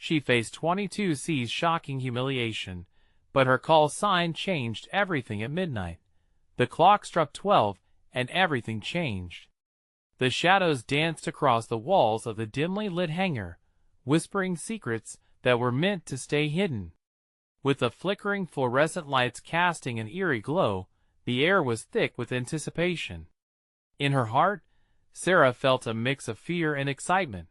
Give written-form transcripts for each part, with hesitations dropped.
She faced 22C's shocking humiliation, but her call sign changed everything at midnight. The clock struck 12, and everything changed. The shadows danced across the walls of the dimly lit hangar, whispering secrets that were meant to stay hidden. With the flickering fluorescent lights casting an eerie glow, the air was thick with anticipation. In her heart, Sarah felt a mix of fear and excitement.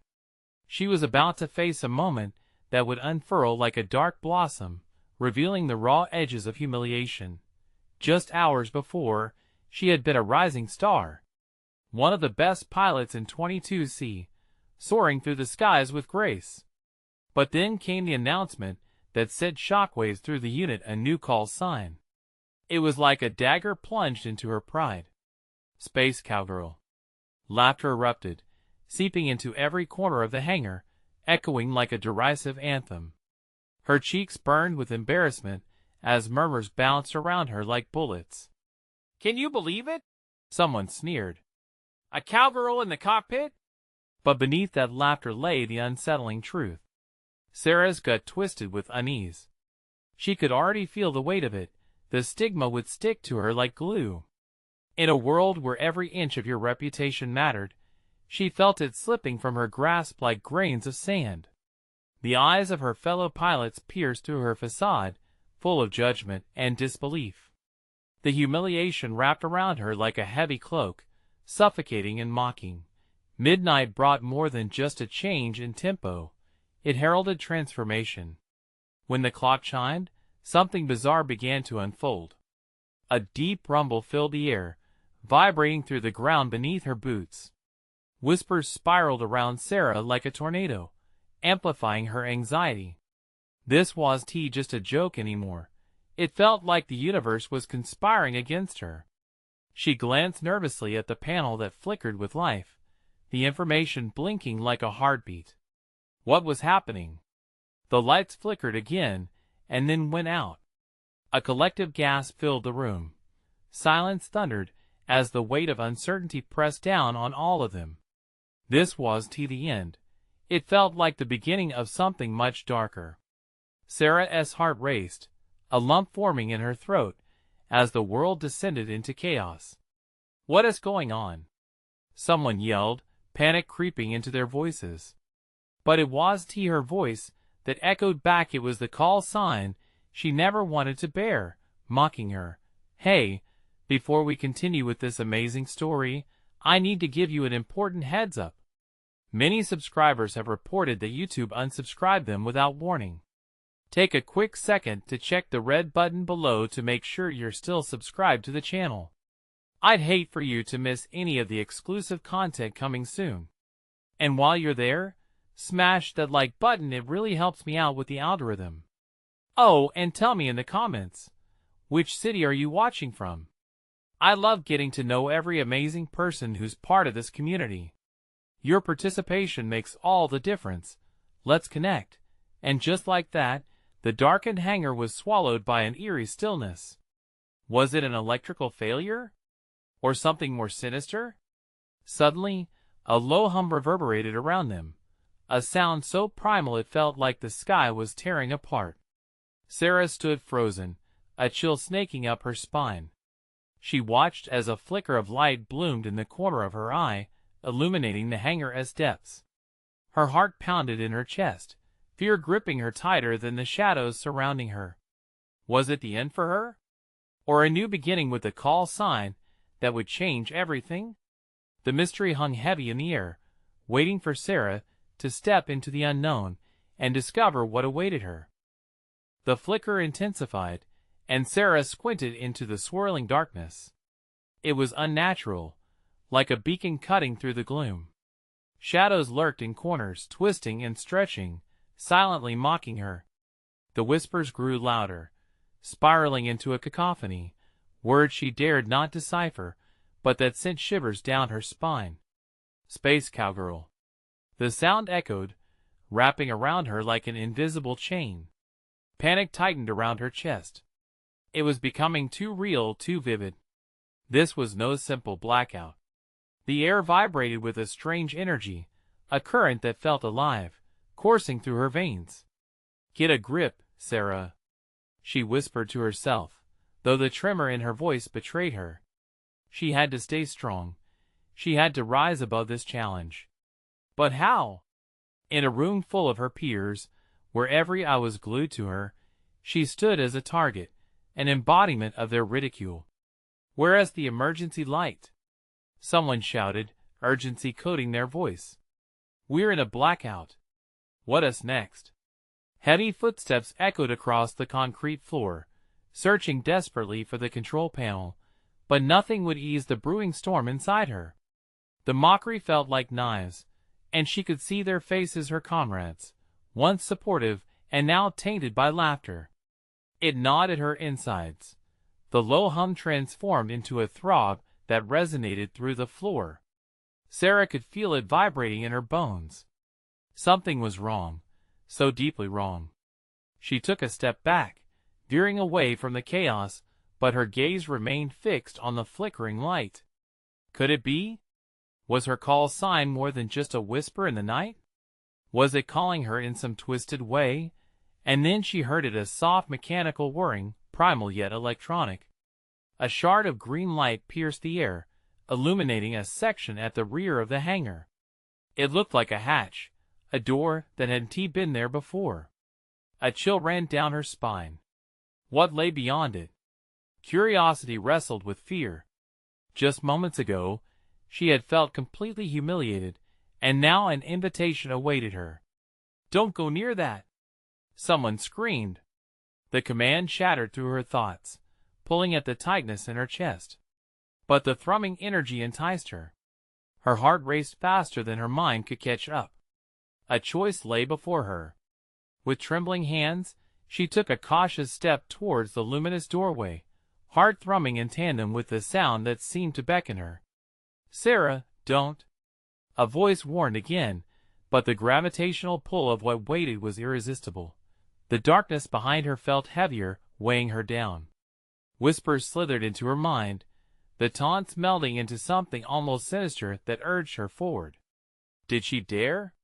She was about to face a moment that would unfurl like a dark blossom, revealing the raw edges of humiliation. Just hours before, she had been a rising star, one of the best pilots in 22C, soaring through the skies with grace. But then came the announcement that sent shockwaves through the unit, a new call sign. It was like a dagger plunged into her pride. Space Cowgirl. Laughter erupted, seeping into every corner of the hangar, echoing like a derisive anthem. Her cheeks burned with embarrassment as murmurs bounced around her like bullets. "Can you believe it?" someone sneered. "A cowgirl in the cockpit?" But beneath that laughter lay the unsettling truth. Sarah's gut twisted with unease. She could already feel the weight of it. The stigma would stick to her like glue. In a world where every inch of your reputation mattered, she felt it slipping from her grasp like grains of sand. The eyes of her fellow pilots pierced through her facade, full of judgment and disbelief. The humiliation wrapped around her like a heavy cloak, suffocating and mocking. Midnight brought more than just a change in tempo. It heralded transformation. When the clock chimed, something bizarre began to unfold. A deep rumble filled the air, vibrating through the ground beneath her boots. Whispers spiraled around Sarah like a tornado, amplifying her anxiety. This wasn't just a joke anymore. It felt like the universe was conspiring against her. She glanced nervously at the panel that flickered with life, the information blinking like a heartbeat. What was happening? The lights flickered again, and then went out. A collective gasp filled the room. Silence thundered as the weight of uncertainty pressed down on all of them. This wasn't the end. It felt like the beginning of something much darker. Sarah's heart raced, a lump forming in her throat, as the world descended into chaos. "What is going on?" someone yelled, panic creeping into their voices. But it wasn't her voice that echoed back. It was the call sign she never wanted to bear, mocking her. "Hey, before we continue with this amazing story, I need to give you an important heads up. Many subscribers have reported that YouTube unsubscribed them without warning. Take a quick second to check the red button below to make sure you're still subscribed to the channel. I'd hate for you to miss any of the exclusive content coming soon. And while you're there, smash that like button. It really helps me out with the algorithm. Oh, and tell me in the comments, which city are you watching from? I love getting to know every amazing person who's part of this community. Your participation makes all the difference. Let's connect." And just like that, the darkened hangar was swallowed by an eerie stillness. Was it an electrical failure? Or something more sinister? Suddenly, a low hum reverberated around them, a sound so primal it felt like the sky was tearing apart. Sarah stood frozen, a chill snaking up her spine. She watched as a flicker of light bloomed in the corner of her eye, illuminating the hangar's depths. Her heart pounded in her chest, fear gripping her tighter than the shadows surrounding her. Was it the end for her? Or a new beginning with a call sign that would change everything? The mystery hung heavy in the air, waiting for Sarah to step into the unknown and discover what awaited her. The flicker intensified, and Sarah squinted into the swirling darkness. It was unnatural, like a beacon cutting through the gloom. Shadows lurked in corners, twisting and stretching, silently mocking her. The whispers grew louder, spiraling into a cacophony, words she dared not decipher, but that sent shivers down her spine. "Space Cowgirl." The sound echoed, wrapping around her like an invisible chain. Panic tightened around her chest. It was becoming too real, too vivid. This was no simple blackout. The air vibrated with a strange energy, a current that felt alive, coursing through her veins. "Get a grip, Sarah," she whispered to herself, though the tremor in her voice betrayed her. She had to stay strong. She had to rise above this challenge. But how? In a room full of her peers, where every eye was glued to her, she stood as a target, an embodiment of their ridicule. "Where's the emergency light?" someone shouted, urgency coating their voice. "We're in a blackout. What's next?" Heavy footsteps echoed across the concrete floor, searching desperately for the control panel, but nothing would ease the brewing storm inside her. The mockery felt like knives, and she could see their faces, her comrades, once supportive and now tainted by laughter. It gnawed at her insides. The low hum transformed into a throb that resonated through the floor. Sarah could feel it vibrating in her bones. Something was wrong, so deeply wrong. She took a step back, veering away from the chaos, but her gaze remained fixed on the flickering light. Could it be? Was her call sign more than just a whisper in the night? Was it calling her in some twisted way? And then she heard it, a soft mechanical whirring, primal yet electronic. A shard of green light pierced the air, illuminating a section at the rear of the hangar. It looked like a hatch, a door that hadn't been there before. A chill ran down her spine. What lay beyond it? Curiosity wrestled with fear. Just moments ago, she had felt completely humiliated, and now an invitation awaited her. "Don't go near that!" someone screamed. The command shattered through her thoughts, pulling at the tightness in her chest. But the thrumming energy enticed her. Her heart raced faster than her mind could catch up. A choice lay before her. With trembling hands, she took a cautious step towards the luminous doorway, heart thrumming in tandem with the sound that seemed to beckon her. "Sarah, don't!" a voice warned again, but the gravitational pull of what waited was irresistible. The darkness behind her felt heavier, weighing her down. Whispers slithered into her mind, the taunts melding into something almost sinister that urged her forward. Did she dare?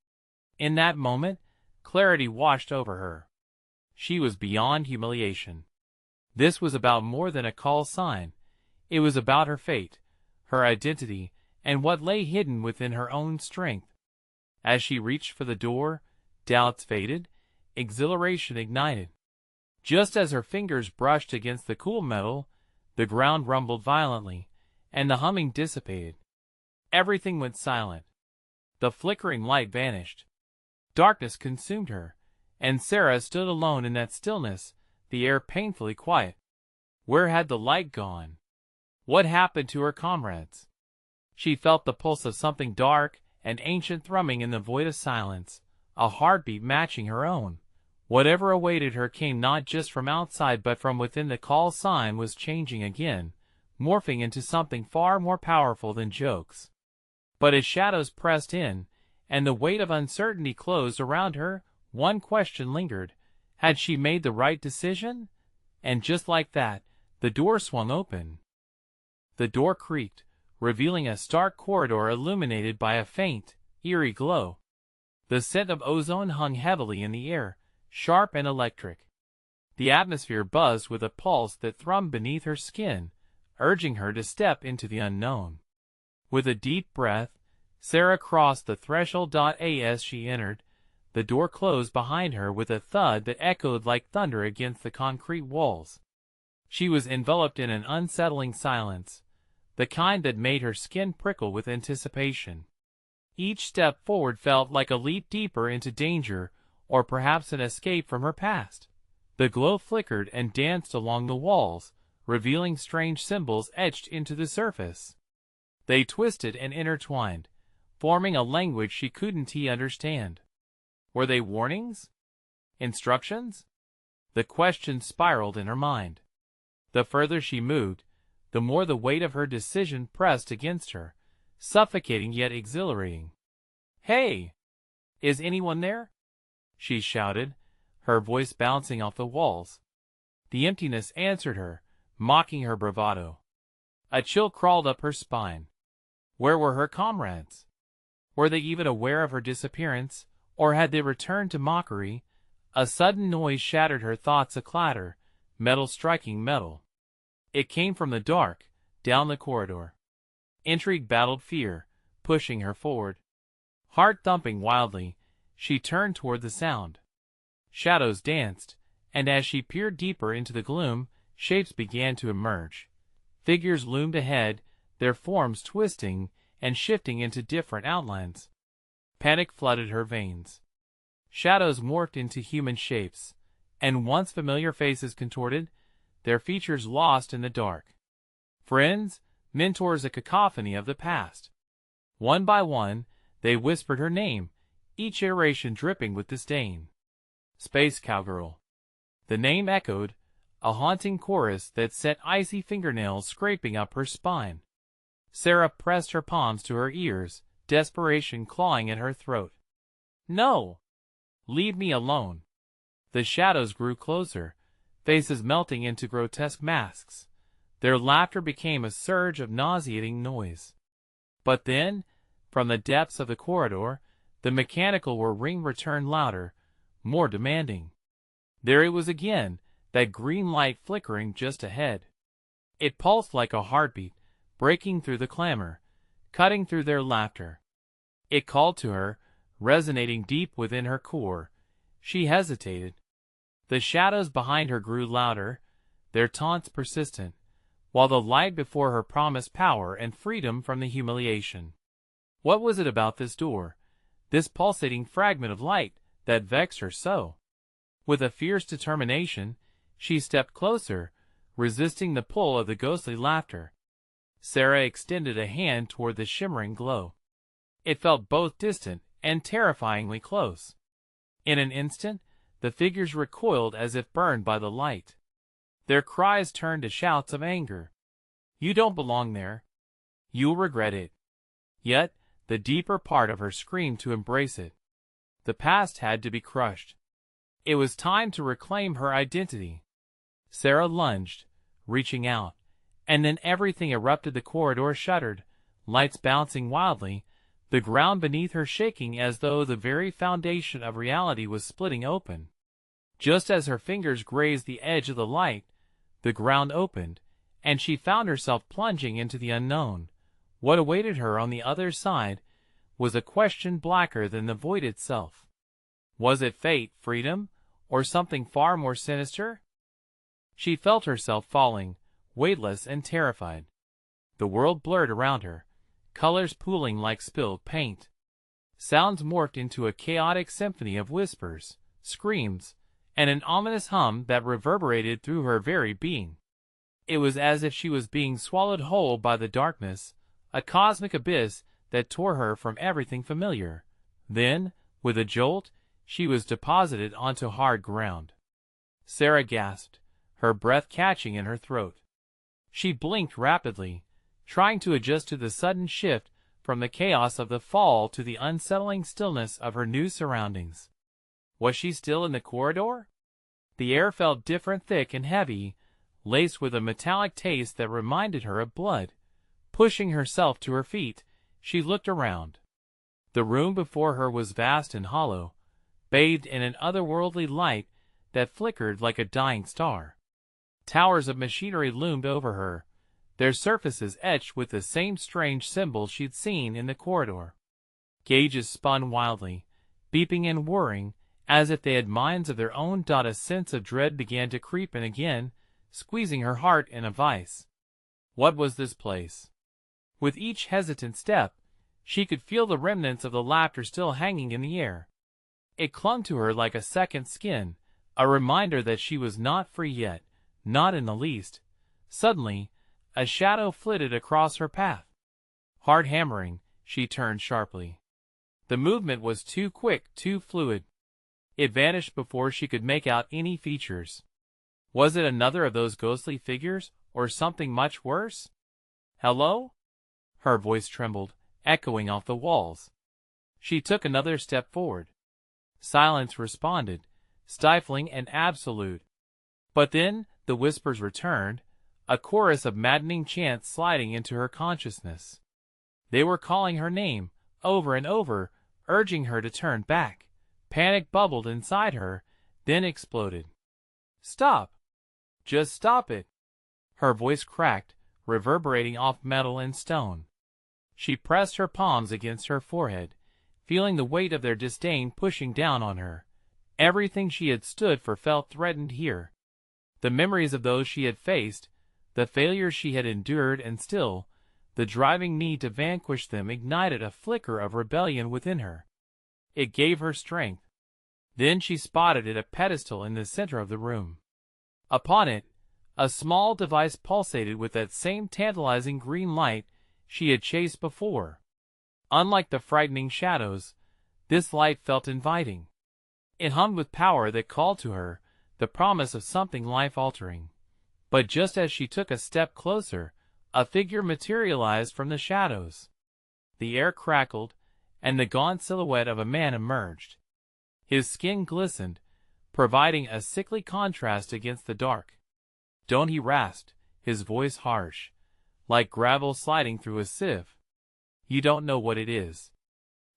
In that moment, clarity washed over her. She was beyond humiliation. This was about more than a call sign. It was about her fate, her identity, and what lay hidden within her own strength. As she reached for the door, doubts faded, exhilaration ignited. Just as her fingers brushed against the cool metal, the ground rumbled violently, and the humming dissipated. Everything went silent. The flickering light vanished. Darkness consumed her, and Sarah stood alone in that stillness, the air painfully quiet. Where had the light gone? What happened to her comrades? She felt the pulse of something dark and ancient thrumming in the void of silence, a heartbeat matching her own. Whatever awaited her came not just from outside but from within. The call sign was changing again, morphing into something far more powerful than jokes. But as shadows pressed in, and the weight of uncertainty closed around her, one question lingered. Had she made the right decision? And just like that, the door swung open. The door creaked, revealing a stark corridor illuminated by a faint, eerie glow. The scent of ozone hung heavily in the air, sharp and electric. The atmosphere buzzed with a pulse that thrummed beneath her skin, urging her to step into the unknown. With a deep breath, Sarah crossed the threshold. As she entered, the door closed behind her with a thud that echoed like thunder against the concrete walls. She was enveloped in an unsettling silence, the kind that made her skin prickle with anticipation. Each step forward felt like a leap deeper into danger, or perhaps an escape from her past. The glow flickered and danced along the walls, revealing strange symbols etched into the surface. They twisted and intertwined, forming a language she couldn't understand. Were they warnings? Instructions? The question spiraled in her mind. The further she moved, the more the weight of her decision pressed against her, suffocating yet exhilarating. "Hey! Is anyone there?" she shouted, her voice bouncing off the walls. The emptiness answered her, mocking her bravado. A chill crawled up her spine. Where were her comrades? Were they even aware of her disappearance, Or had they returned to mockery? A sudden noise shattered her thoughts, a clatter, metal striking metal. It came from the dark, down the corridor. Intrigue battled fear, pushing her forward. Heart thumping wildly, she turned toward the sound. Shadows danced, and as she peered deeper into the gloom, shapes began to emerge. Figures loomed ahead, their forms twisting and shifting into different outlines. Panic flooded her veins. Shadows morphed into human shapes, and once familiar faces contorted, their features lost in the dark. Friends, mentors, a cacophony of the past. One by one, they whispered her name, each iteration dripping with disdain. Space Cowgirl. The name echoed, a haunting chorus that sent icy fingernails scraping up her spine. Sarah pressed her palms to her ears, desperation clawing at her throat. No! Leave me alone. The shadows grew closer, faces melting into grotesque masks. Their laughter became a surge of nauseating noise. But then, from the depths of the corridor, the mechanical whirring returned louder, more demanding. There it was again, that green light flickering just ahead. It pulsed like a heartbeat, breaking through the clamor, cutting through their laughter. It called to her, resonating deep within her core. She hesitated. The shadows behind her grew louder, their taunts persistent, while the light before her promised power and freedom from the humiliation. What was it about this door, this pulsating fragment of light, that vexed her so? With a fierce determination, she stepped closer, resisting the pull of the ghostly laughter. Sarah extended a hand toward the shimmering glow. It felt both distant and terrifyingly close. In an instant, the figures recoiled as if burned by the light. Their cries turned to shouts of anger. You don't belong there. You'll regret it. Yet, the deeper part of her screamed to embrace it. The past had to be crushed. It was time to reclaim her identity. Sarah lunged, reaching out, and then everything erupted. The corridor shuddered, lights bouncing wildly, the ground beneath her shaking as though the very foundation of reality was splitting open. Just as her fingers grazed the edge of the light, the ground opened, and she found herself plunging into the unknown. What awaited her on the other side was a question blacker than the void itself. Was it fate, freedom, or something far more sinister? She felt herself falling, weightless and terrified. The world blurred around her, colors pooling like spilled paint. Sounds morphed into a chaotic symphony of whispers, screams, and an ominous hum that reverberated through her very being. It was as if she was being swallowed whole by the darkness, a cosmic abyss that tore her from everything familiar. Then, with a jolt, she was deposited onto hard ground. Sarah gasped, her breath catching in her throat. She blinked rapidly, trying to adjust to the sudden shift from the chaos of the fall to the unsettling stillness of her new surroundings. Was she still in the corridor? The air felt different, thick and heavy, laced with a metallic taste that reminded her of blood. Pushing herself to her feet, she looked around. The room before her was vast and hollow, bathed in an otherworldly light that flickered like a dying star. Towers of machinery loomed over her, their surfaces etched with the same strange symbols she'd seen in the corridor. Gauges spun wildly, beeping and whirring, as if they had minds of their own. A sense of dread began to creep in again, squeezing her heart in a vice. What was this place? With each hesitant step, she could feel the remnants of the laughter still hanging in the air. It clung to her like a second skin, a reminder that she was not free yet, not in the least. Suddenly, a shadow flitted across her path. Heart hammering, she turned sharply. The movement was too quick, too fluid. It vanished before she could make out any features. Was it another of those ghostly figures, or something much worse? Hello? Her voice trembled, echoing off the walls. She took another step forward. Silence responded, stifling and absolute. But then the whispers returned, a chorus of maddening chants sliding into her consciousness. They were calling her name, over and over, urging her to turn back, Panic bubbled inside her, then exploded. "Stop! Just stop it!" Her voice cracked, reverberating off metal and stone. She pressed her palms against her forehead, feeling the weight of their disdain pushing down on her. Everything she had stood for felt threatened here. The memories of those she had faced, the failures she had endured, and still, the driving need to vanquish them ignited a flicker of rebellion within her. It gave her strength. Then she spotted it, a pedestal in the center of the room. Upon it, a small device pulsated with that same tantalizing green light she had chased before. Unlike the frightening shadows, this light felt inviting. It hummed with power that called to her, the promise of something life-altering. But just as she took a step closer, a figure materialized from the shadows. The air crackled, and the gaunt silhouette of a man emerged. His skin glistened, providing a sickly contrast against the dark. "Don't," he rasped, his voice harsh, like gravel sliding through a sieve. "You don't know what it is.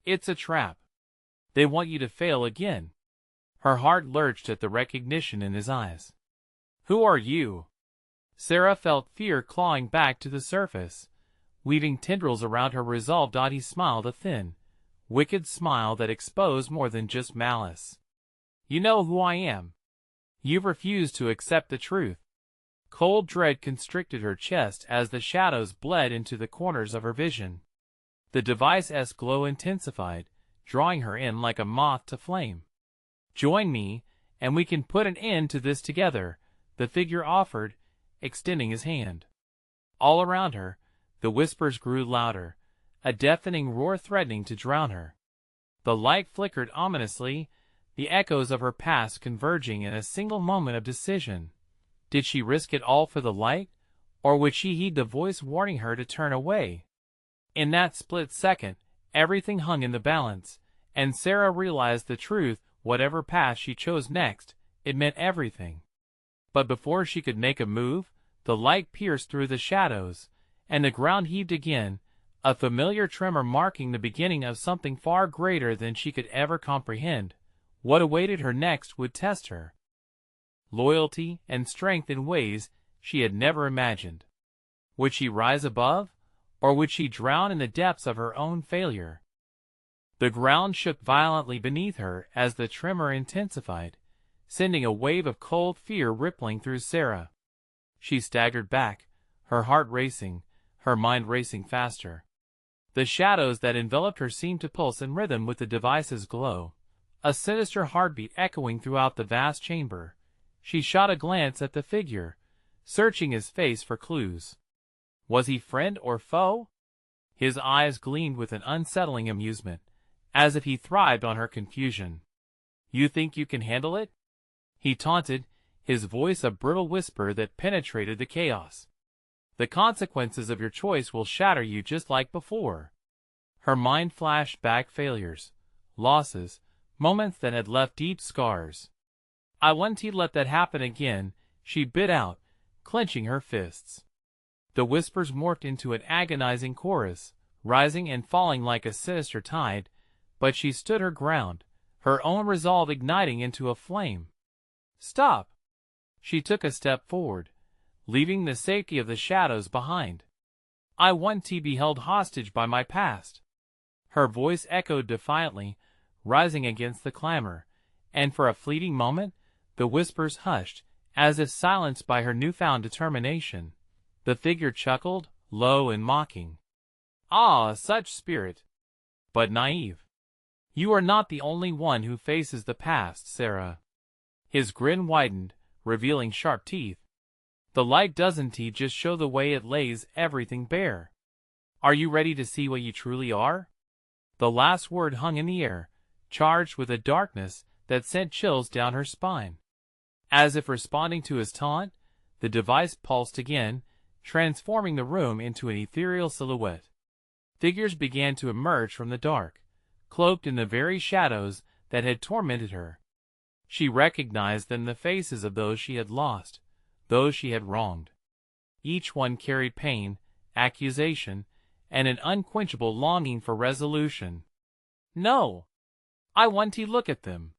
It's a trap. They want you to fail again." Her heart lurched at the recognition in his eyes. "Who are you?" Sarah felt fear clawing back to the surface, weaving tendrils around her resolve. He smiled, a thin, wicked smile that exposed more than just malice. "You know who I am. You've refused to accept the truth." Cold dread constricted her chest as the shadows bled into the corners of her vision. The device's glow intensified, drawing her in like a moth to flame. "Join me, and we can put an end to this together," the figure offered, extending his hand. All around her, the whispers grew louder, a deafening roar threatening to drown her. The light flickered ominously, the echoes of her past converging in a single moment of decision. Did she risk it all for the light, or would she heed the voice warning her to turn away? In that split second, everything hung in the balance, and Sarah realized the truth. Whatever path she chose next, it meant everything. But before she could make a move, the light pierced through the shadows, and the ground heaved again, a familiar tremor marking the beginning of something far greater than she could ever comprehend. What awaited her next would test her loyalty and strength in ways she had never imagined. Would she rise above, or would she drown in the depths of her own failure? The ground shook violently beneath her as the tremor intensified, sending a wave of cold fear rippling through Sarah. She staggered back, her heart racing, her mind racing faster. The shadows that enveloped her seemed to pulse in rhythm with the device's glow, a sinister heartbeat echoing throughout the vast chamber. She shot a glance at the figure, searching his face for clues. Was he friend or foe? His eyes gleamed with an unsettling amusement, as if he thrived on her confusion. "You think you can handle it?" he taunted, his voice a brittle whisper that penetrated the chaos. "The consequences of your choice will shatter you just like before." Her mind flashed back failures, losses, moments that had left deep scars. "I wouldn't let that happen again," she bit out, clenching her fists. The whispers morphed into an agonizing chorus, rising and falling like a sinister tide, but she stood her ground, her own resolve igniting into a flame. "Stop!" She took a step forward, leaving the safety of the shadows behind. "I won't be held hostage by my past." Her voice echoed defiantly, rising against the clamor, and for a fleeting moment, the whispers hushed, as if silenced by her newfound determination. The figure chuckled, low and mocking. "Ah, such spirit! But naive. You are not the only one who faces the past, Sarah." His grin widened, revealing sharp teeth. "The light doesn't just show the way, it lays everything bare. Are you ready to see what you truly are?" The last word hung in the air, charged with a darkness that sent chills down her spine. As if responding to his taunt, the device pulsed again, transforming the room into an ethereal silhouette. Figures began to emerge from the dark, cloaked in the very shadows that had tormented her. She recognized them, the faces of those she had lost, those she had wronged. Each one carried pain, accusation, and an unquenchable longing for resolution. "No! I want to look at them.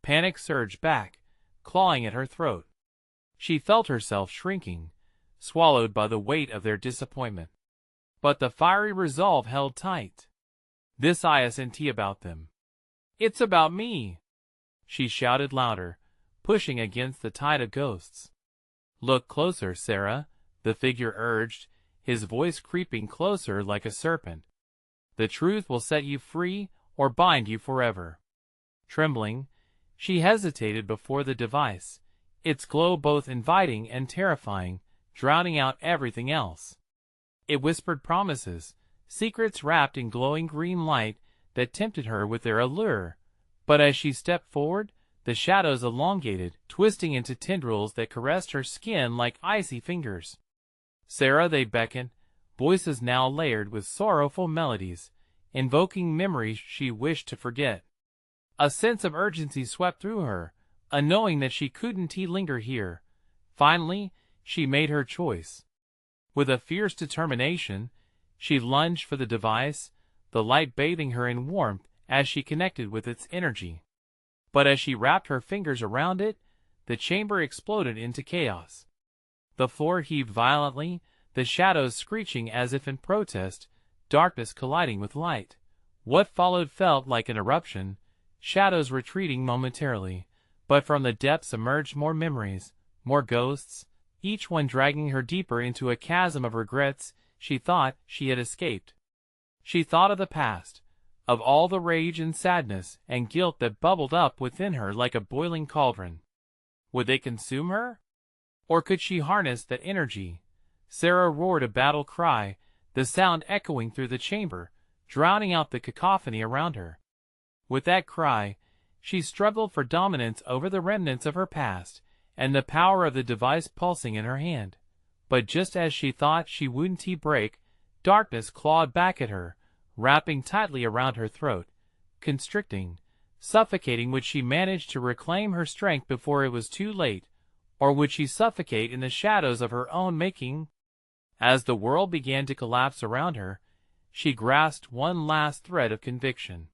Panic surged back, clawing at her throat. She felt herself shrinking, swallowed by the weight of their disappointment. But the fiery resolve held tight. This isn't about them. It's about me, she shouted louder, pushing against the tide of ghosts. Look closer, Sarah, the figure urged, his voice creeping closer like a serpent. The truth will set you free or bind you forever. Trembling, she hesitated before the device, its glow both inviting and terrifying, drowning out everything else. It whispered promises, secrets wrapped in glowing green light that tempted her with their allure. But as she stepped forward, the shadows elongated, twisting into tendrils that caressed her skin like icy fingers. Sarah, they beckoned, voices now layered with sorrowful melodies, invoking memories she wished to forget. A sense of urgency swept through her, a knowing that she couldn't linger here. Finally, she made her choice. With a fierce determination, she lunged for the device, the light bathing her in warmth as she connected with its energy. But as she wrapped her fingers around it, the chamber exploded into chaos. The floor heaved violently, the shadows screeching as if in protest, darkness colliding with light. What followed felt like an eruption, shadows retreating momentarily, but from the depths emerged more memories, more ghosts, each one dragging her deeper into a chasm of regrets she thought she had escaped. She thought of the past, of all the rage and sadness and guilt that bubbled up within her like a boiling cauldron. Would they consume her? Or could she harness that energy? Sarah roared a battle cry, the sound echoing through the chamber, drowning out the cacophony around her. With that cry, she struggled for dominance over the remnants of her past, and the power of the device pulsing in her hand. But just as she thought she wouldn't break, darkness clawed back at her, wrapping tightly around her throat, constricting, suffocating. Would she manage to reclaim her strength before it was too late, or would she suffocate in the shadows of her own making? As the world began to collapse around her, she grasped one last thread of conviction.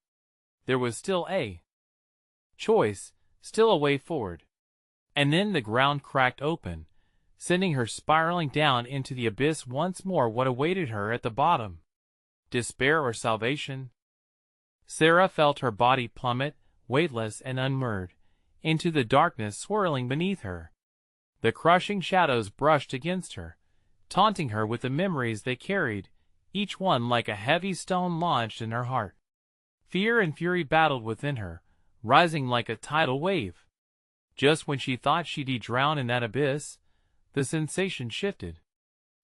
There was still a choice, still a way forward. And then the ground cracked open, sending her spiraling down into the abyss once more. What awaited her at the bottom? Despair or salvation? Sarah felt her body plummet, weightless and unmoored, into the darkness swirling beneath her. The crushing shadows brushed against her, taunting her with the memories they carried, each one like a heavy stone launched in her heart. Fear and fury battled within her, rising like a tidal wave. Just when she thought she'd drown in that abyss, the sensation shifted.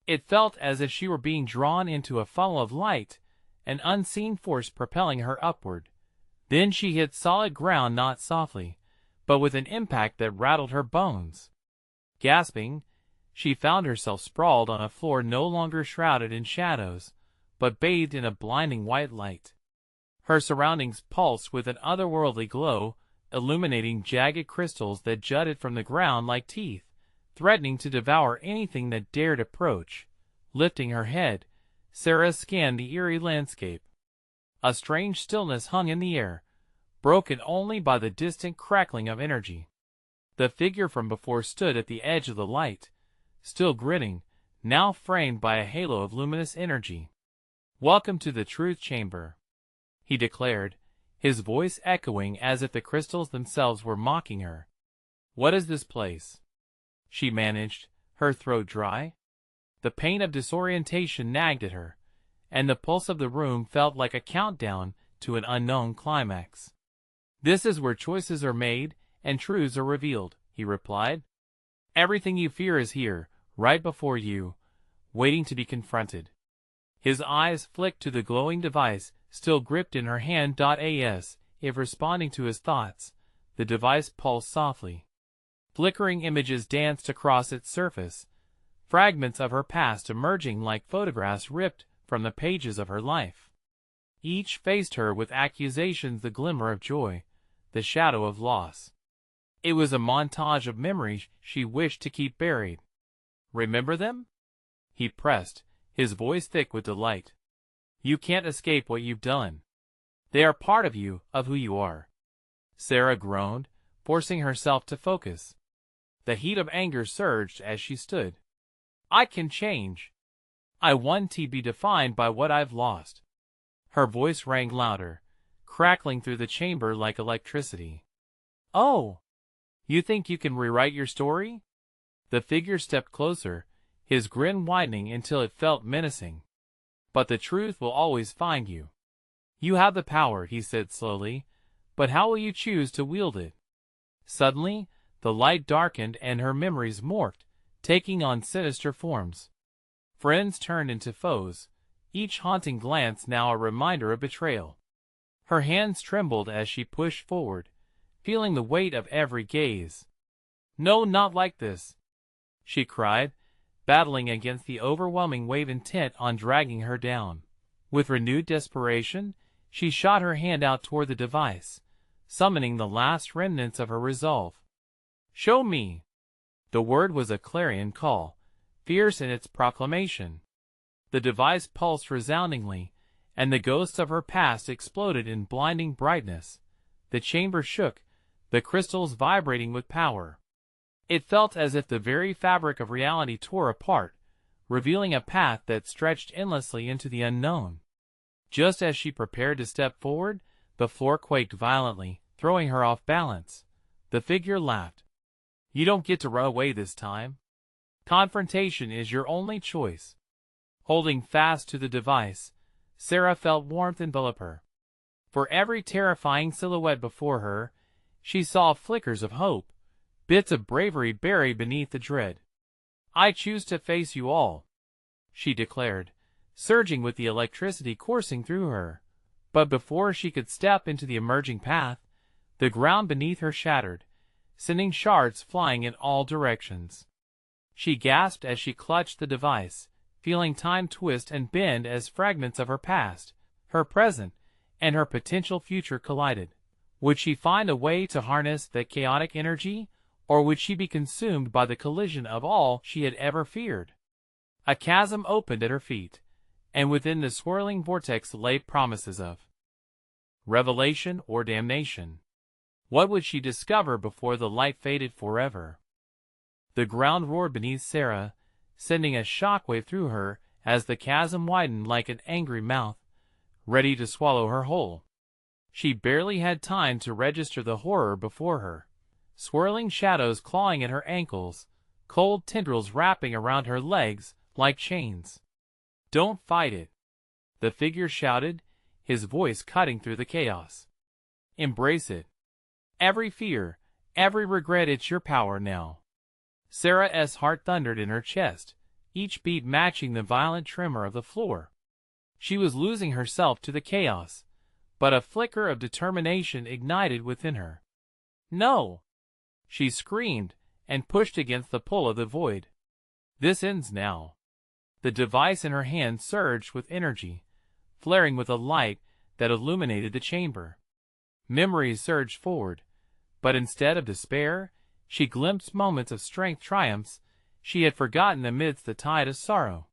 It felt as if she were being drawn into a funnel of light, an unseen force propelling her upward. Then she hit solid ground, not softly, but with an impact that rattled her bones. Gasping, she found herself sprawled on a floor no longer shrouded in shadows, but bathed in a blinding white light. Her surroundings pulsed with an otherworldly glow, illuminating jagged crystals that jutted from the ground like teeth, threatening to devour anything that dared approach. Lifting her head, Sarah scanned the eerie landscape. A strange stillness hung in the air, broken only by the distant crackling of energy. The figure from before stood at the edge of the light, still grinning, now framed by a halo of luminous energy. "Welcome to the Truth Chamber," he declared, his voice echoing as if the crystals themselves were mocking her. "What is this place?" she managed, her throat dry. The pain of disorientation nagged at her, and the pulse of the room felt like a countdown to an unknown climax. "This is where choices are made and truths are revealed," he replied. "Everything you fear is here, right before you, waiting to be confronted." His eyes flicked to the glowing device still gripped in her hand. As if responding to his thoughts, the device pulsed softly. Flickering images danced across its surface, fragments of her past emerging like photographs ripped from the pages of her life. Each faced her with accusations, the glimmer of joy, the shadow of loss. It was a montage of memories she wished to keep buried. "Remember them?" he pressed, his voice thick with delight. "You can't escape what you've done. They are part of you, of who you are." Sarah groaned, forcing herself to focus. The heat of anger surged as she stood. I can change. I want to be defined by what I've lost. Her voice rang louder, crackling through the chamber like electricity. Oh! You think you can rewrite your story? The figure stepped closer, his grin widening until it felt menacing. But the truth will always find you. You have the power, he said slowly, but how will you choose to wield it? Suddenly, the light darkened and her memories morphed, taking on sinister forms. Friends turned into foes, each haunting glance now a reminder of betrayal. Her hands trembled as she pushed forward, feeling the weight of every gaze. No, not like this, she cried, battling against the overwhelming wave intent on dragging her down. With renewed desperation, she shot her hand out toward the device, summoning the last remnants of her resolve. Show me! The word was a clarion call, fierce in its proclamation. The device pulsed resoundingly, and the ghosts of her past exploded in blinding brightness. The chamber shook, the crystals vibrating with power. It felt as if the very fabric of reality tore apart, revealing a path that stretched endlessly into the unknown. Just as she prepared to step forward, the floor quaked violently, throwing her off balance. The figure laughed. You don't get to run away this time. Confrontation is your only choice. Holding fast to the device, Sarah felt warmth envelop her. For every terrifying silhouette before her, she saw flickers of hope, bits of bravery buried beneath the dread. I choose to face you all, she declared, surging with the electricity coursing through her. But before she could step into the emerging path, the ground beneath her shattered, sending shards flying in all directions. She gasped as she clutched the device, feeling time twist and bend as fragments of her past, her present, and her potential future collided. Would she find a way to harness the chaotic energy, or would she be consumed by the collision of all she had ever feared? A chasm opened at her feet, and within the swirling vortex lay promises of revelation or damnation. What would she discover before the light faded forever? The ground roared beneath Sarah, sending a shockwave through her as the chasm widened like an angry mouth, ready to swallow her whole. She barely had time to register the horror before her. Swirling shadows clawing at her ankles, cold tendrils wrapping around her legs like chains. Don't fight it, the figure shouted, his voice cutting through the chaos. Embrace it. Every fear, every regret, it's your power now. Sarah's heart thundered in her chest, each beat matching the violent tremor of the floor. She was losing herself to the chaos, but a flicker of determination ignited within her. No! She screamed and pushed against the pull of the void. This ends now. The device in her hand surged with energy, flaring with a light that illuminated the chamber. Memories surged forward, but instead of despair, she glimpsed moments of strength, triumphs she had forgotten amidst the tide of sorrow.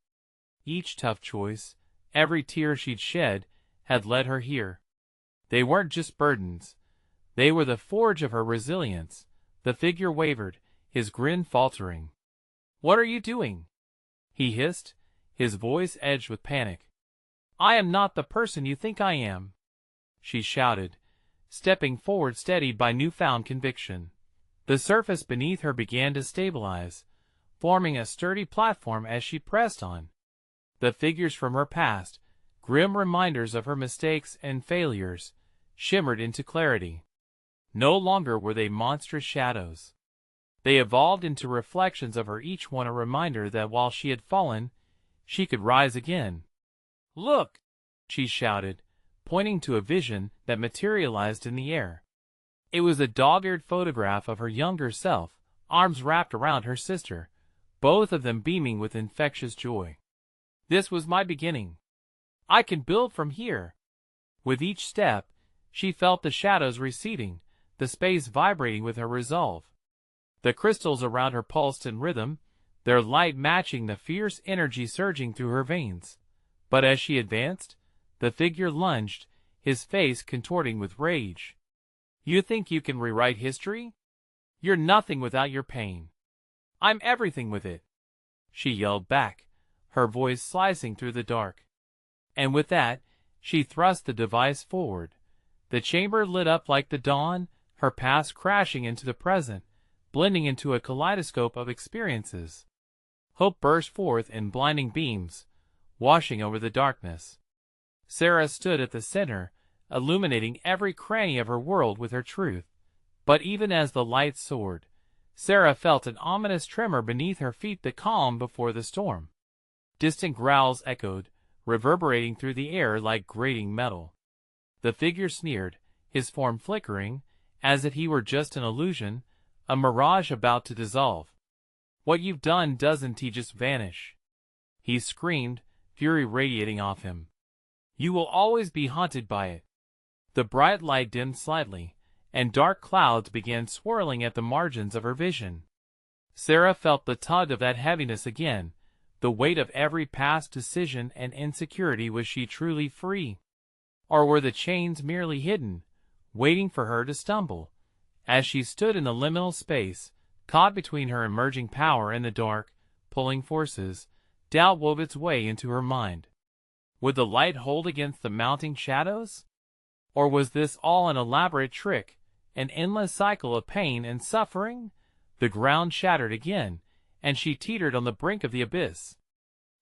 Each tough choice, every tear she'd shed, had led her here. They weren't just burdens. They were the forge of her resilience. The figure wavered, his grin faltering. What are you doing? He hissed, his voice edged with panic. I am not the person you think I am, she shouted, stepping forward steadied by newfound conviction. The surface beneath her began to stabilize, forming a sturdy platform as she pressed on. The figures from her past, grim reminders of her mistakes and failures, shimmered into clarity. No longer were they monstrous shadows. They evolved into reflections of her, each one a reminder that while she had fallen, she could rise again. Look! She shouted, pointing to a vision that materialized in the air. It was a dog-eared photograph of her younger self, arms wrapped around her sister, both of them beaming with infectious joy. This was my beginning. I can build from here. With each step, she felt the shadows receding, the space vibrating with her resolve. The crystals around her pulsed in rhythm, their light matching the fierce energy surging through her veins. But as she advanced, the figure lunged, his face contorting with rage. You think you can rewrite history? You're nothing without your pain. I'm everything with it, she yelled back, her voice slicing through the dark. And with that, she thrust the device forward. The chamber lit up like the dawn, her past crashing into the present, blending into a kaleidoscope of experiences. Hope burst forth in blinding beams, washing over the darkness. Sarah stood at the center, illuminating every cranny of her world with her truth. But even as the light soared, Sarah felt an ominous tremor beneath her feet, the calm before the storm. Distant growls echoed, reverberating through the air like grating metal. The figure sneered, his form flickering, as if he were just an illusion, a mirage about to dissolve. "What you've done doesn't he just vanish?" he screamed, fury radiating off him. "You will always be haunted by it." The bright light dimmed slightly, and dark clouds began swirling at the margins of her vision. Sarah felt the tug of that heaviness again, the weight of every past decision and insecurity. Was she truly free? Or were the chains merely hidden, waiting for her to stumble? As she stood in the liminal space, caught between her emerging power and the dark, pulling forces, doubt wove its way into her mind. Would the light hold against the mounting shadows? Or was this all an elaborate trick, an endless cycle of pain and suffering? The ground shattered again, and she teetered on the brink of the abyss.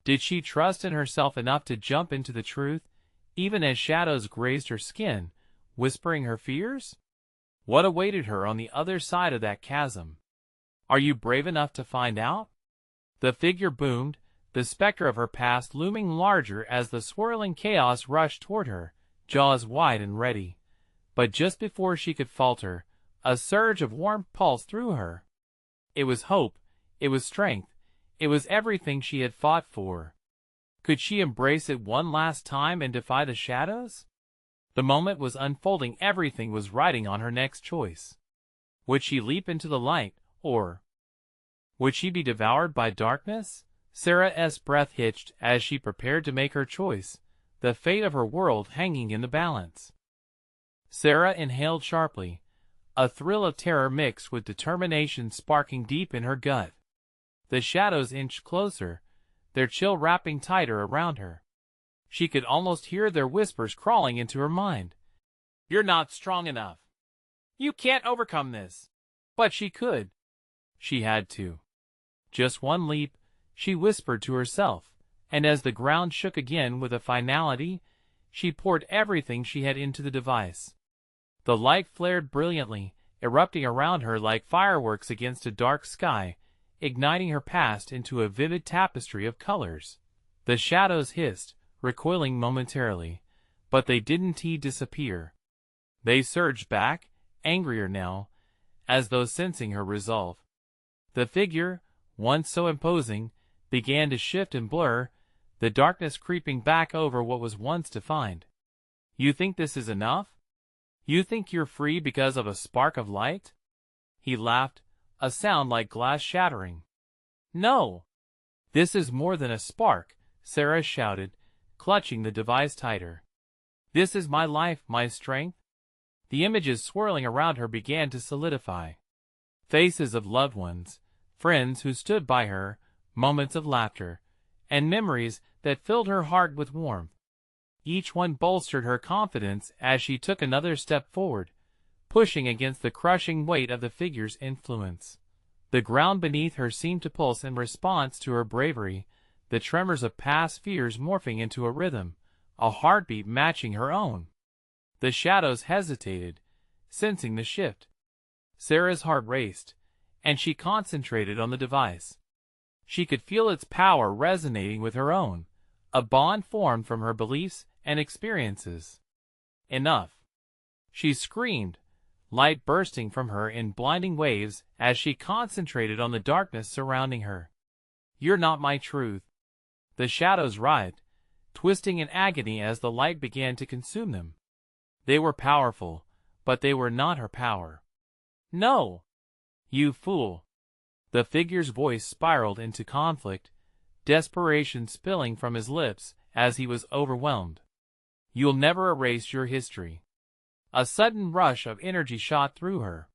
Did she trust in herself enough to jump into the truth, even as shadows grazed her skin, whispering her fears? What awaited her on the other side of that chasm? Are you brave enough to find out? The figure boomed, the specter of her past looming larger as the swirling chaos rushed toward her, jaws wide and ready. But just before she could falter, a surge of warmth pulsed through her. It was hope, it was strength, it was everything she had fought for. Could she embrace it one last time and defy the shadows? The moment was unfolding, everything was riding on her next choice. Would she leap into the light, or would she be devoured by darkness? Sarah's breath hitched as she prepared to make her choice, the fate of her world hanging in the balance. Sarah inhaled sharply, a thrill of terror mixed with determination sparking deep in her gut. The shadows inched closer, their chill wrapping tighter around her. She could almost hear their whispers crawling into her mind. "You're not strong enough. You can't overcome this." But she could. She had to. Just one leap, she whispered to herself, and as the ground shook again with a finality, she poured everything she had into the device. The light flared brilliantly, erupting around her like fireworks against a dark sky, igniting her past into a vivid tapestry of colors. The shadows hissed, recoiling momentarily, but they didn't disappear. They surged back, angrier now, as though sensing her resolve. The figure, once so imposing, began to shift and blur, the darkness creeping back over what was once defined. "You think this is enough? You think you're free because of a spark of light?" He laughed, a sound like glass shattering. "No. This is more than a spark," Sarah shouted, clutching the device tighter. "This is my life, my strength." The images swirling around her began to solidify. Faces of loved ones, friends who stood by her, moments of laughter, and memories that filled her heart with warmth. Each one bolstered her confidence as she took another step forward, pushing against the crushing weight of the figure's influence. The ground beneath her seemed to pulse in response to her bravery, the tremors of past fears morphing into a rhythm, a heartbeat matching her own. The shadows hesitated, sensing the shift. Sarah's heart raced, and she concentrated on the device. She could feel its power resonating with her own, a bond formed from her beliefs and experiences. "Enough!" she screamed, light bursting from her in blinding waves as she concentrated on the darkness surrounding her. "You're not my truth." The shadows writhed, twisting in agony as the light began to consume them. They were powerful, but they were not her power. "No! You fool!" The figure's voice spiraled into conflict, desperation spilling from his lips as he was overwhelmed. "You'll never erase your history. A sudden rush of energy shot through her.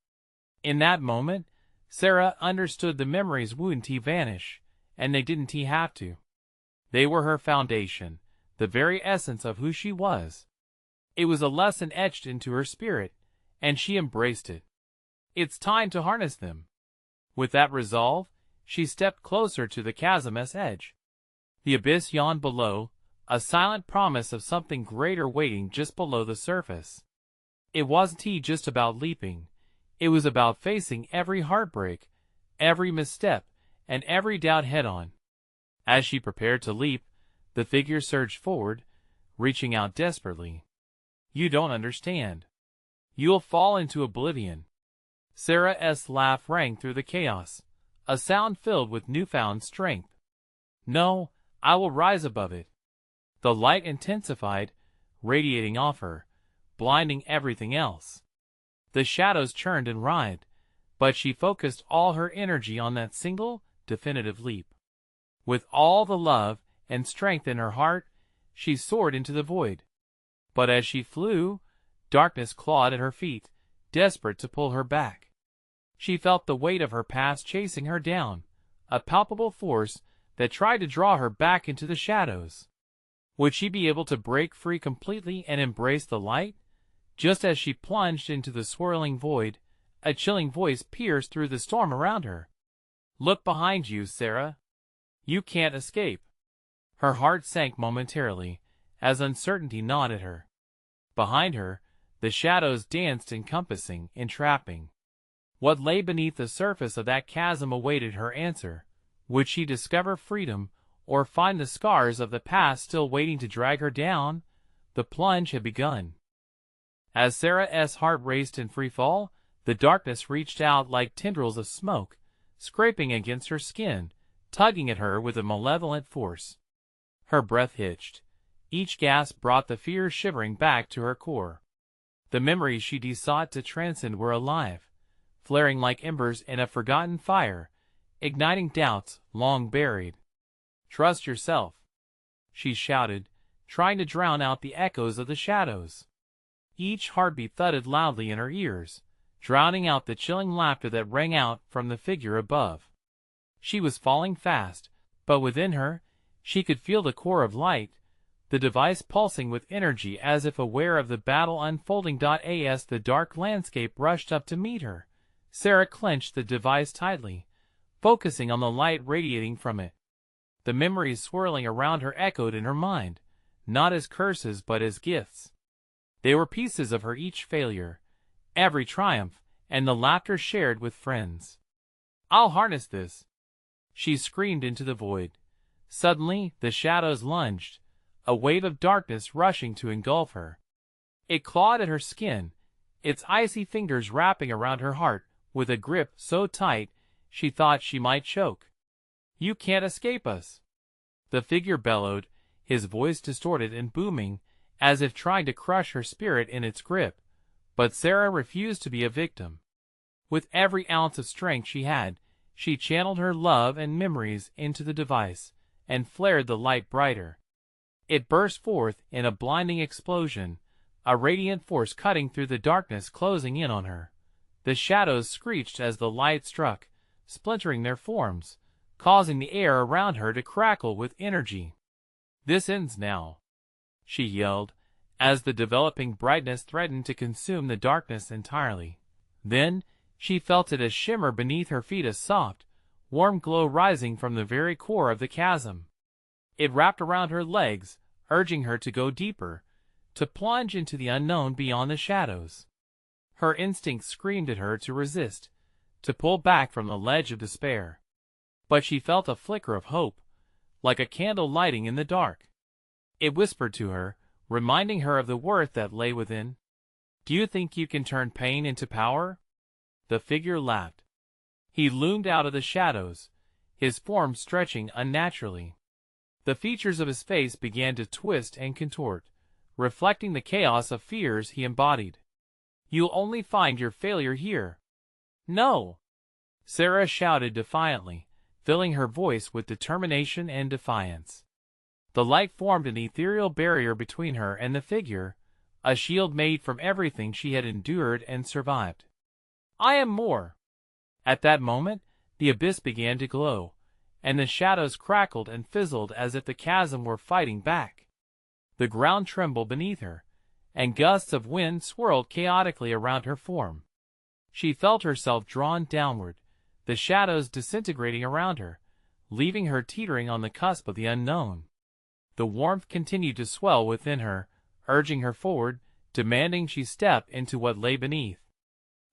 In that moment, Sarah understood the memories wouldn't vanish, and they didn't have to. They were her foundation, the very essence of who she was. It was a lesson etched into her spirit, and she embraced it. It's time to harness them. With that resolve, she stepped closer to the chasm's edge. The abyss yawned below, a silent promise of something greater waiting just below the surface. It wasn't just about leaping. It was about facing every heartbreak, every misstep, and every doubt head-on. As she prepared to leap, the figure surged forward, reaching out desperately. "You don't understand. You'll fall into oblivion." Sarah's laugh rang through the chaos, a sound filled with newfound strength. "No, I will rise above it." The light intensified, radiating off her, blinding everything else. The shadows churned and writhed, but she focused all her energy on that single, definitive leap. With all the love and strength in her heart, she soared into the void. But as she flew, darkness clawed at her feet, desperate to pull her back. She felt the weight of her past chasing her down, a palpable force that tried to draw her back into the shadows. Would she be able to break free completely and embrace the light? Just as she plunged into the swirling void, a chilling voice pierced through the storm around her. "Look behind you, Sarah. You can't escape." Her heart sank momentarily, as uncertainty gnawed at her. Behind her, the shadows danced, encompassing, entrapping. What lay beneath the surface of that chasm awaited her answer. Would she discover freedom, or find the scars of the past still waiting to drag her down? The plunge had begun. As Sarah's heart raced in free fall, the darkness reached out like tendrils of smoke, scraping against her skin, tugging at her with a malevolent force. Her breath hitched. Each gasp brought the fear shivering back to her core. The memories she sought to transcend were alive, flaring like embers in a forgotten fire, igniting doubts long buried. "Trust yourself," she shouted, trying to drown out the echoes of the shadows. Each heartbeat thudded loudly in her ears, drowning out the chilling laughter that rang out from the figure above. She was falling fast, but within her, she could feel the core of light, the device pulsing with energy as if aware of the battle unfolding. As the dark landscape rushed up to meet her, Sarah clenched the device tightly, focusing on the light radiating from it. The memories swirling around her echoed in her mind, not as curses but as gifts. They were pieces of her each failure, every triumph, and the laughter shared with friends. "I'll harness this," she screamed into the void. Suddenly, the shadows lunged, a wave of darkness rushing to engulf her. It clawed at her skin, its icy fingers wrapping around her heart with a grip so tight she thought she might choke. "You can't escape us," the figure bellowed, his voice distorted and booming, as if trying to crush her spirit in its grip. But Sarah refused to be a victim. With every ounce of strength she had, she channeled her love and memories into the device, and flared the light brighter. It burst forth in a blinding explosion, a radiant force cutting through the darkness, closing in on her. The shadows screeched as the light struck, splintering their forms, causing the air around her to crackle with energy. "This ends now," she yelled, as the developing brightness threatened to consume the darkness entirely. Then, she felt it shimmer beneath her feet, a soft, warm glow rising from the very core of the chasm. It wrapped around her legs, urging her to go deeper, to plunge into the unknown beyond the shadows. Her instincts screamed at her to resist, to pull back from the ledge of despair. But she felt a flicker of hope, like a candle lighting in the dark. It whispered to her, reminding her of the worth that lay within. "Do you think you can turn pain into power?" The figure laughed. He loomed out of the shadows, his form stretching unnaturally. The features of his face began to twist and contort, reflecting the chaos of fears he embodied. "You'll only find your failure here." "No!" Sarah shouted defiantly, filling her voice with determination and defiance. The light formed an ethereal barrier between her and the figure, a shield made from everything she had endured and survived. I am more. At that moment, the abyss began to glow, and the shadows crackled and fizzled as if the chasm were fighting back. The ground trembled beneath her, and gusts of wind swirled chaotically around her form. She felt herself drawn downward, the shadows disintegrating around her, leaving her teetering on the cusp of the unknown. The warmth continued to swell within her, urging her forward, demanding she step into what lay beneath.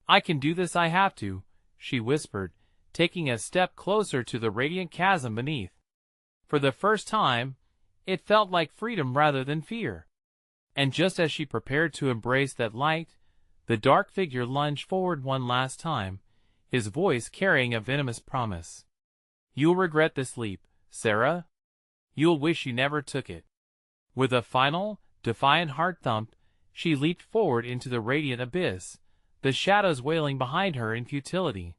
I can do this, I have to, she whispered, taking a step closer to the radiant chasm beneath. For the first time, it felt like freedom rather than fear. And just as she prepared to embrace that light, the dark figure lunged forward one last time, his voice carrying a venomous promise. You'll regret this leap, Sarah. You'll wish you never took it. With a final, defiant heart thump, she leaped forward into the radiant abyss, the shadows wailing behind her in futility.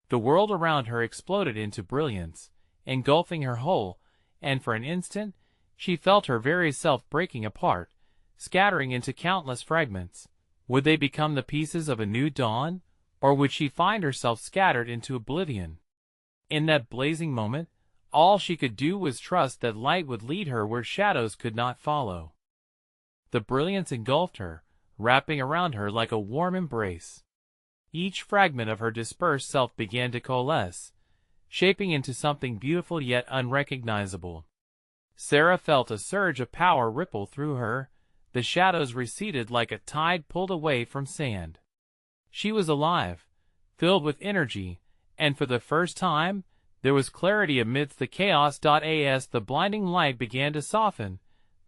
The world around her exploded into brilliance, engulfing her whole, and for an instant, she felt her very self breaking apart, scattering into countless fragments. Would they become the pieces of a new dawn, or would she find herself scattered into oblivion? In that blazing moment, all she could do was trust that light would lead her where shadows could not follow. The brilliance engulfed her, wrapping around her like a warm embrace. Each fragment of her dispersed self began to coalesce, shaping into something beautiful yet unrecognizable. Sarah felt a surge of power ripple through her. The shadows receded like a tide pulled away from sand. She was alive, filled with energy, and for the first time, there was clarity amidst the chaos. As the blinding light began to soften,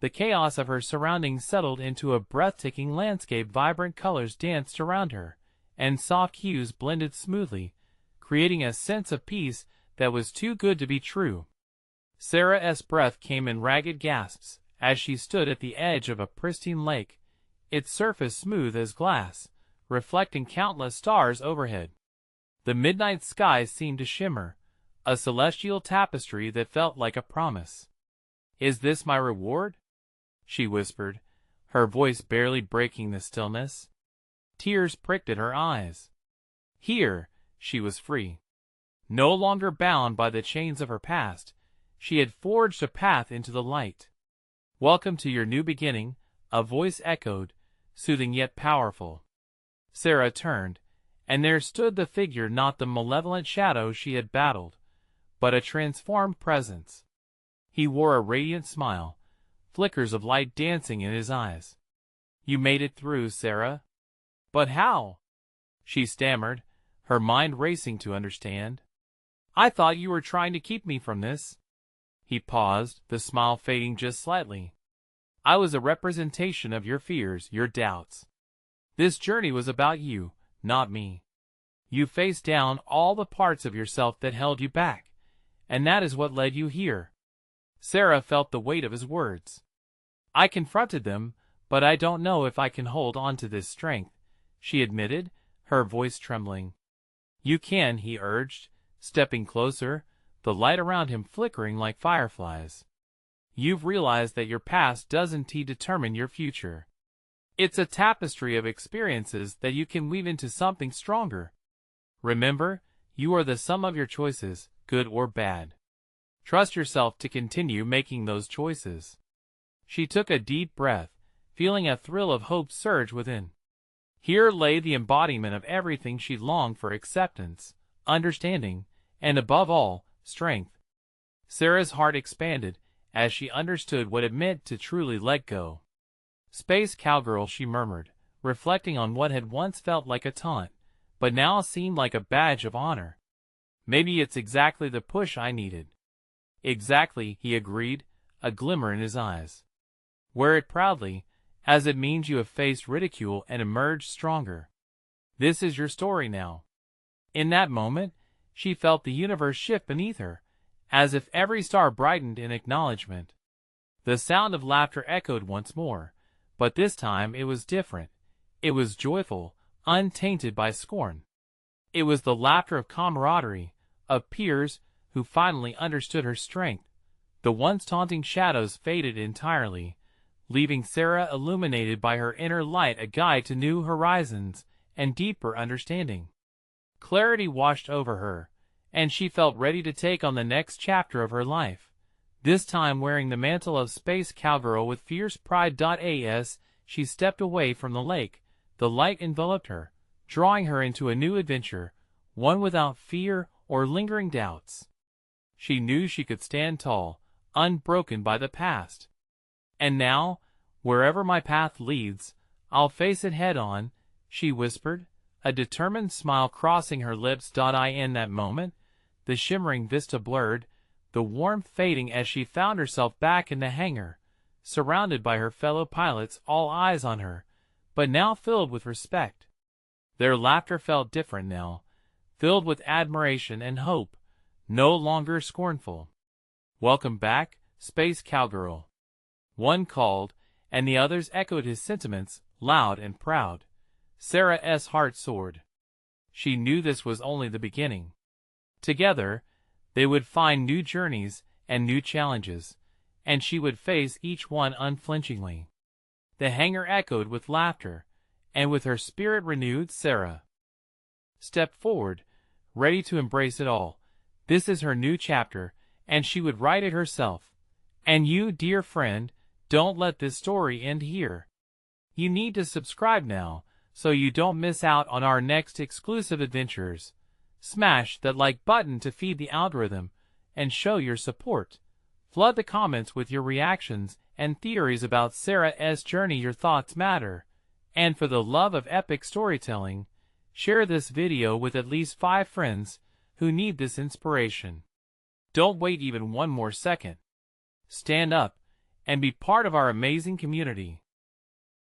the chaos of her surroundings settled into a breathtaking landscape. Vibrant colors danced around her, and soft hues blended smoothly, creating a sense of peace that was too good to be true. Sarah's breath came in ragged gasps as she stood at the edge of a pristine lake, its surface smooth as glass, reflecting countless stars overhead. The midnight sky seemed to shimmer, a celestial tapestry that felt like a promise. "Is this my reward?" she whispered, her voice barely breaking the stillness. Tears pricked at her eyes. Here, she was free. No longer bound by the chains of her past, she had forged a path into the light. "Welcome to your new beginning," a voice echoed, soothing yet powerful. Sarah turned, and there stood the figure, not the malevolent shadow she had battled, but a transformed presence. He wore a radiant smile, flickers of light dancing in his eyes. "You made it through, Sarah." "But how?" she stammered, her mind racing to understand. "I thought you were trying to keep me from this." He paused, the smile fading just slightly. "I was a representation of your fears, your doubts. This journey was about you, not me. You faced down all the parts of yourself that held you back, and that is what led you here." Sarah felt the weight of his words. "I confronted them, but I don't know if I can hold on to this strength," she admitted, her voice trembling. "You can," he urged, stepping closer, the light around him flickering like fireflies. "You've realized that your past doesn't determine your future. It's a tapestry of experiences that you can weave into something stronger. Remember, you are the sum of your choices, good or bad. Trust yourself to continue making those choices." She took a deep breath, feeling a thrill of hope surge within. Here lay the embodiment of everything she longed for: acceptance, understanding, and above all, strength. Sarah's heart expanded as she understood what it meant to truly let go. "Space cowgirl," she murmured, reflecting on what had once felt like a taunt, but now seemed like a badge of honor. "Maybe it's exactly the push I needed." "Exactly," he agreed, a glimmer in his eyes. "Wear it proudly, as it means you have faced ridicule and emerged stronger. This is your story now." In that moment, she felt the universe shift beneath her, as if every star brightened in acknowledgement. The sound of laughter echoed once more, but this time it was different. It was joyful, untainted by scorn. It was the laughter of camaraderie, of peers who finally understood her strength. The once taunting shadows faded entirely, leaving Sarah illuminated by her inner light, a guide to new horizons and deeper understanding. Clarity washed over her, and she felt ready to take on the next chapter of her life. This time wearing the mantle of space cowgirl with fierce pride. As she stepped away from the lake, the light enveloped her, drawing her into a new adventure, one without fear or lingering doubts. She knew she could stand tall, unbroken by the past. And now, wherever my path leads, I'll face it head on, she whispered, a determined smile crossing her lips. In that moment, the shimmering vista blurred, the warmth fading as she found herself back in the hangar, surrounded by her fellow pilots, all eyes on her, but now filled with respect. Their laughter felt different now, filled with admiration and hope, no longer scornful. "Welcome back, Space Cowgirl," one called, and the others echoed his sentiments, loud and proud. Sarah's heart soared. She knew this was only the beginning. Together, they would find new journeys and new challenges, and she would face each one unflinchingly. The hangar echoed with laughter, and with her spirit renewed, Sarah stepped forward, ready to embrace it all. This is her new chapter, and she would write it herself. And you, dear friend, don't let this story end here. You need to subscribe now, so you don't miss out on our next exclusive adventures. Smash that like button to feed the algorithm, and show your support. Flood the comments with your reactions and theories about Sarah's journey. Your thoughts matter. And for the love of epic storytelling, share this video with at least 5 friends who need this inspiration. Don't wait even one more second. Stand up and be part of our amazing community.